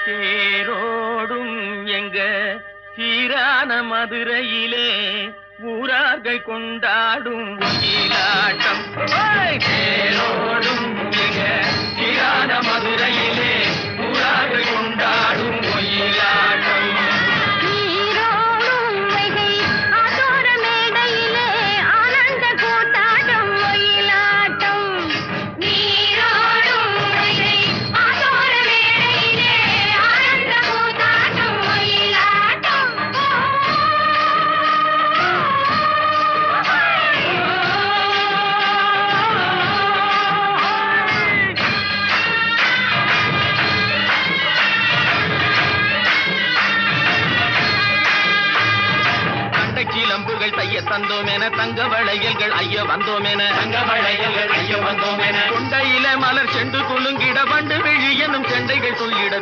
தேரோடும் எங்க சீரான மதுரையிலே ஊரார்கள் கொண்டாடும் ஒயிலாட்டம். தேரோடும் எங்க சீரான மதுரையிலே ஊரார்கள் கொண்டாடும் ஒயிலாட்டம். சிலம்புகள் தைய தந்தோமென தங்க வளையல்கள் ஐய வந்தோமென கொண்டையில மலர் செண்டு குலுங்கிட வண்டு விழி எனும் செண்டைகள் சொல்லிட